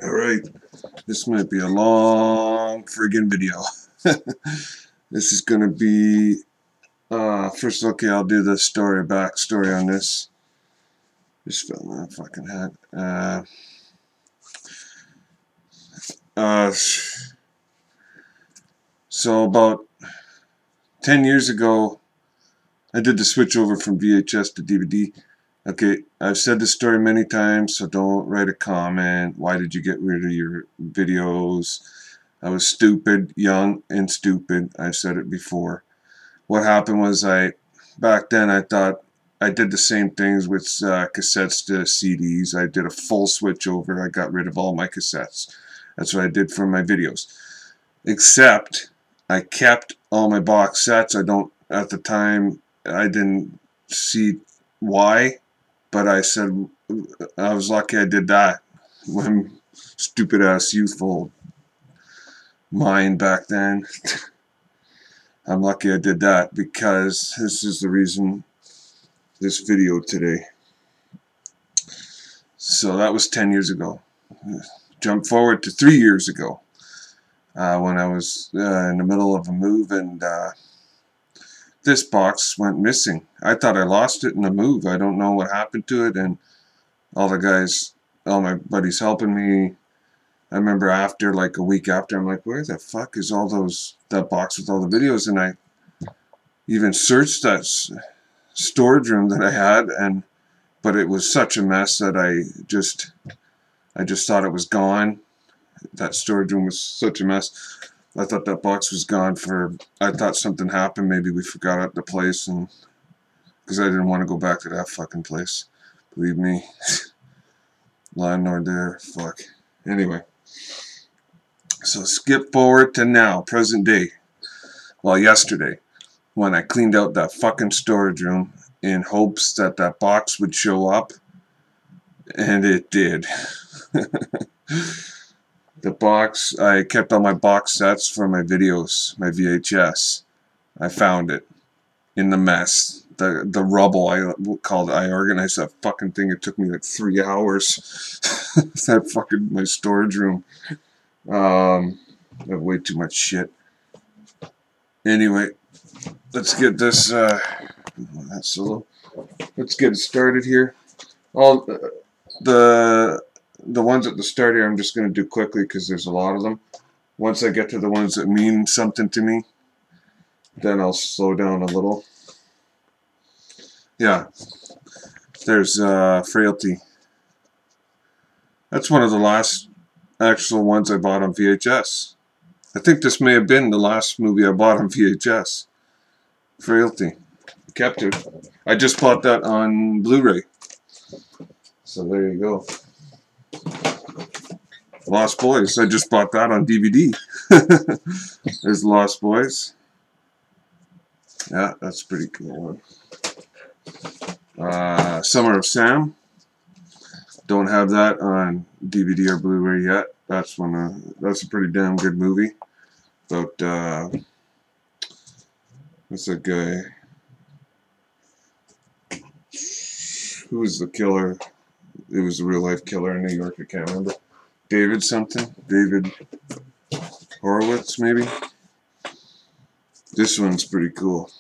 Alright, this might be a long friggin' video. This is gonna be, first, okay, I'll do the backstory on this. Just fell in that fucking hat. So about 10 years ago, I did the switch over from VHS to DVD. Okay, I've said this story many times, so don't write a comment. Why did you get rid of your videos? I was stupid, young and stupid. I've said it before. What happened was back then I thought I did the same things with cassettes to CDs. I did a full switch over. I got rid of all my cassettes. That's what I did for my videos. Except I kept all my box sets. At the time, I didn't see why, but I said I was lucky I did that. When stupid ass youthful mind back then. I'm lucky I did that, because this is the reason this video today. So that was 10 years ago. Jump forward to 3 years ago, when I was in the middle of a move, and this box went missing. I thought I lost it in the move. I don't know what happened to it, and all my buddies helping me. I remember after, like a week after, I'm like, where the fuck is that box with all the videos? And I even searched that storage room that I had, but it was such a mess that I just thought it was gone. That storage room was such a mess. I thought that box was gone I thought something happened. Maybe we forgot at the place, and because I didn't want to go back to that fucking place. Believe me. Landlord there. Fuck. Anyway. So skip forward to now, present day. Well, yesterday, when I cleaned out that fucking storage room in hopes that that box would show up, and it did. The box, I kept all my box sets for my videos, my VHS. I found it in the mess. The rubble, I organized that fucking thing. It took me like 3 hours. That fucking, my storage room. I have way too much shit. Anyway, let's get this, that's a little, let's get it started here. All the ones at the start here I'm just going to do quickly because there's a lot of them. Once I get to the ones that mean something to me, then I'll slow down a little. Yeah, there's Frailty. That's one of the last actual ones I bought on VHS. I think this may have been the last movie I bought on VHS. Frailty. Kept it. I just bought that on Blu-ray. So there you go. Lost Boys. I just bought that on DVD. There's Lost Boys. Yeah, that's a pretty cool one. Summer of Sam. Don't have that on DVD or Blu-ray yet. That's a pretty damn good movie. About what's that guy? Who was the killer? It was a real life killer in New York. I can't remember. David something? David Horowitz, maybe? This one's pretty cool.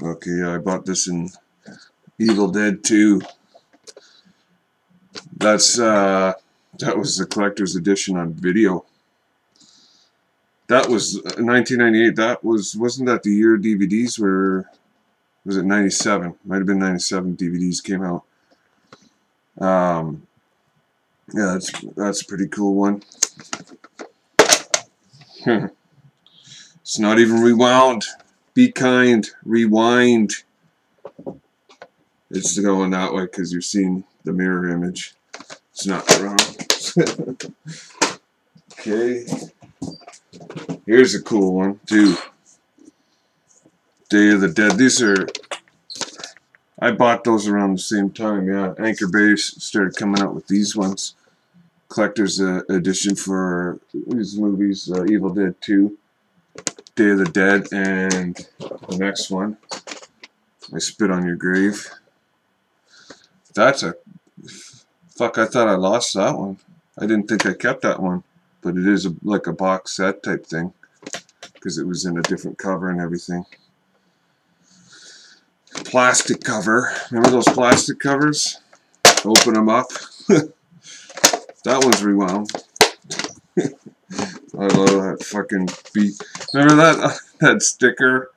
Okay, yeah, I bought this in Evil Dead 2. That was the collector's edition on video. That was 1998. Wasn't that the year DVDs were? Was it 97? Might have been 97. DVDs came out. Yeah, that's a pretty cool one. It's not even rewound. Be kind. Rewind. It's going that way because you're seeing the mirror image. It's not wrong. Okay. Here's a cool one, too. Day of the Dead. I bought those around the same time, yeah. Anchor Bay started coming out with these ones. Collector's edition for these movies, Evil Dead 2, Day of the Dead, and the next one, I Spit on Your Grave. That's a Fuck, I thought I lost that one. I didn't think I kept that one. But it is like a box set type thing. Because it was in a different cover and everything. Plastic cover. Remember those plastic covers? Open them up. That one's rewound. I love that fucking beat. Remember that sticker?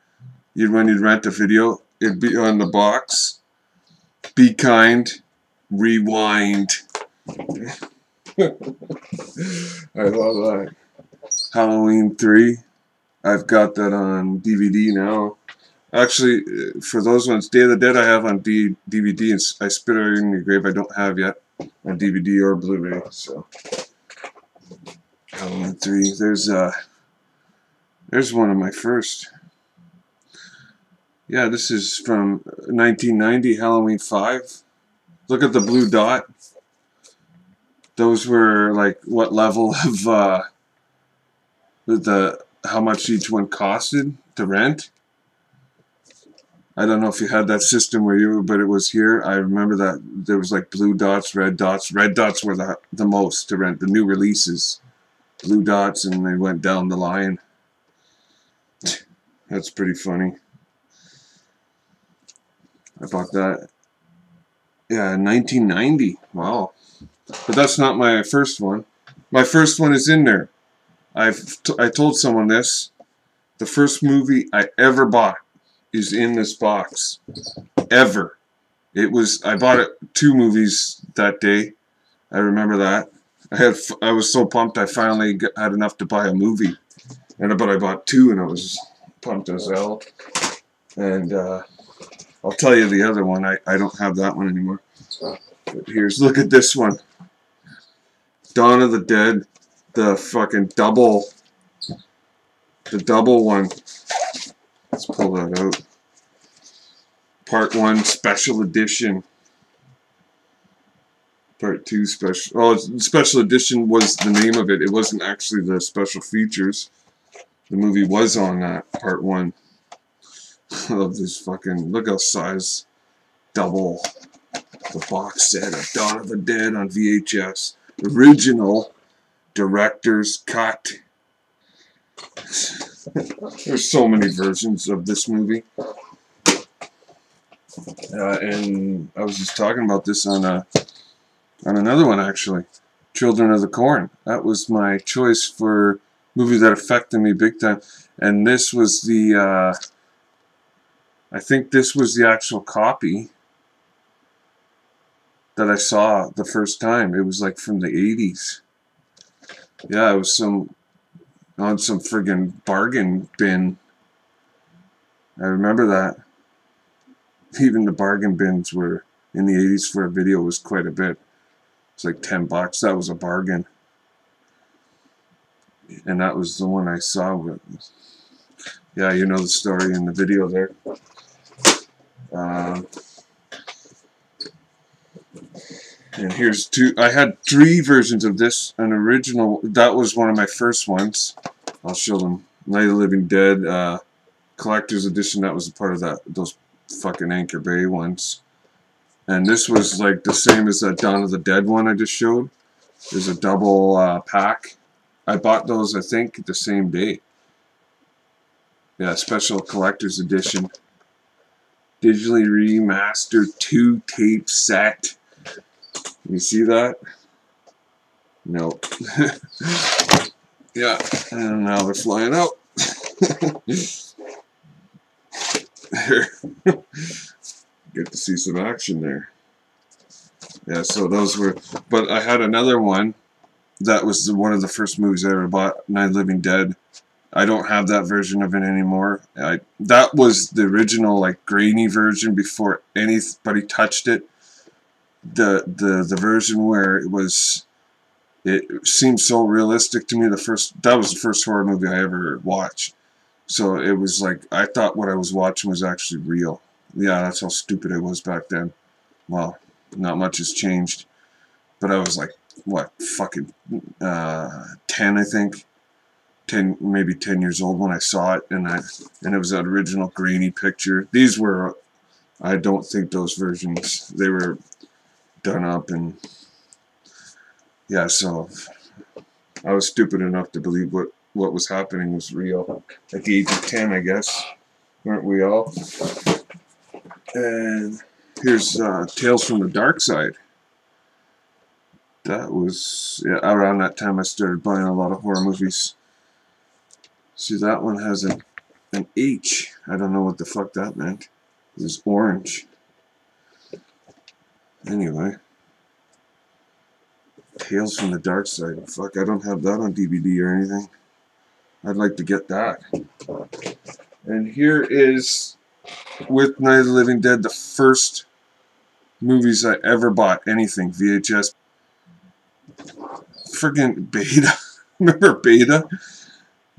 When you'd rent a video, it'd be on the box. Be kind, rewind. I love that. Halloween 3. I've got that on DVD now. Actually, for those ones, Day of the Dead I have on DVD, and I Spit Her in Your Grave I don't have yet on DVD or Blu-ray. So Halloween 3. There's one of my first. Yeah, this is from 1990, Halloween 5. Look at the blue dot. Those were like what level of how much each one costed to rent. I don't know if you had that system where but it was here. I remember that there was like blue dots, red dots. Red dots were the most to rent, the new releases. Blue dots, and they went down the line. That's pretty funny. I bought that. Yeah, 1990. Wow. But that's not my first one. My first one is in there. I told someone this. The first movie I ever bought is in this box. Ever. I bought it 2 movies that day. I remember that. I was so pumped I finally had enough to buy a movie. But I bought 2 and I was pumped as hell. And I'll tell you the other one. I don't have that one anymore. But look at this one. Dawn of the Dead. The fucking double. The double one. Let's pull that out. Part 1 Special Edition. Part 2 Special... Oh, Special Edition was the name of it. It wasn't actually the special features. The movie was on that, Part 1. I love this fucking... Look how size double the box set of Dawn of the Dead on VHS. Original director's cut. There's so many versions of this movie. And I was just talking about this on another one, actually. Children of the Corn. That was my choice for movie that affected me big time. And this was the... I think this was the actual copy that I saw the first time. It was like from the 80s. Yeah, it was on some friggin' bargain bin. I remember that. Even the bargain bins were in the 80s for a video was quite a bit. It's like $10. That was a bargain. And that was the one I saw. Yeah, you know the story in the video there. And here's 2. I had 3 versions of this. An original. That was one of my first ones. I'll show them. Night of the Living Dead collector's edition. That was a part of those fucking Anchor Bay ones. And this was like the same as that Dawn of the Dead one I just showed. There's a double pack. I bought those, I think, the same day. Yeah, special collector's edition. Digitally remastered 2-tape set. You see that? No. Yeah, and now they're flying out. There. Get to see some action there. Yeah, so those were... But I had another one. That was one of the first movies I ever bought, Night of the Living Dead. I don't have that version of it anymore. That was the original, like, grainy version before anybody touched it. The version where it seemed so realistic to me. That was the first horror movie I ever watched. So it was like, I thought what I was watching was actually real. Yeah, that's how stupid I was back then. Well, not much has changed. But I was like, what, fucking 10, I think. 10, maybe 10 years old when I saw it. And it was that original grainy picture. These were, I don't think those versions, they were done up and yeah, so I was stupid enough to believe what was happening was real at the age of 10, I guess. Weren't we all? And here's Tales from the Dark Side. That was, yeah, around that time I started buying a lot of horror movies. See, that one has an H. I don't know what the fuck that meant. It was orange. Anyway. Tales from the Dark Side. Fuck, I don't have that on DVD or anything. I'd like to get that. And here is, with Night of the Living Dead, the first movies I ever bought. Anything. VHS. Friggin' Beta. Remember Beta?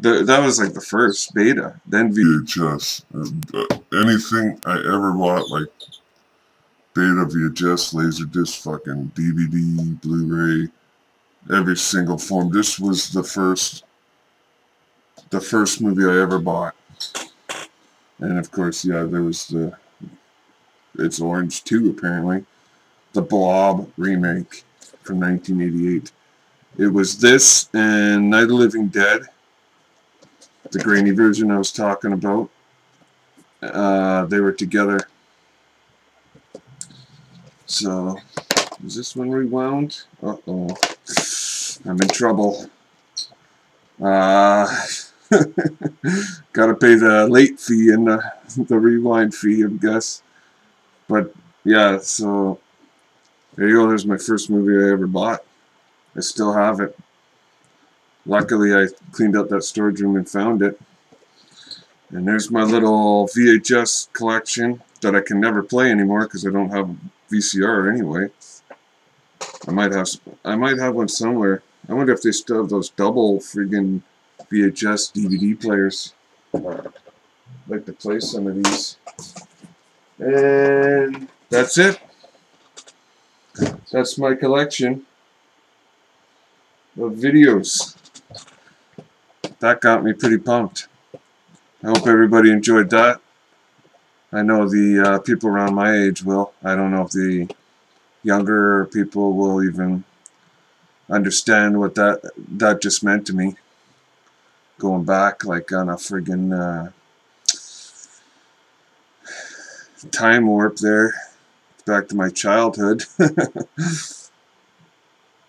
That was like the first Beta. Then VHS. Anything I ever bought, like Beta, VHS, Laserdisc, fucking DVD, Blu-ray, every single form. This was the first movie I ever bought. And of course, yeah, there was it's orange too, apparently. The Blob remake from 1988. It was this and Night of the Living Dead, the grainy version I was talking about. They were together. So, is this one rewound? Uh-oh. I'm in trouble. Gotta pay the late fee and the rewind fee, I guess. But, yeah, so, there you go. There's my first movie I ever bought. I still have it. Luckily, I cleaned out that storage room and found it. And there's my little VHS collection that I can never play anymore because I don't have a VCR anyway. I might have one somewhere. I wonder if they still have those double friggin' VHS DVD players. I'd like to play some of these. And that's it. That's my collection of videos. That got me pretty pumped. I hope everybody enjoyed that. I know the people around my age will. I don't know if the younger people will even understand what that just meant to me. Going back like on a friggin' time warp there. Back to my childhood.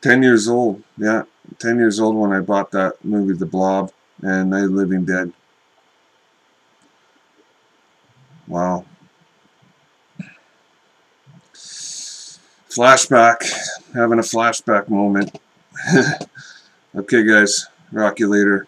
10 years old, yeah. 10 years old when I bought that movie, The Blob, and Night of the Living Dead. Wow. Flashback. Having a flashback moment. Okay, guys. Rock you later.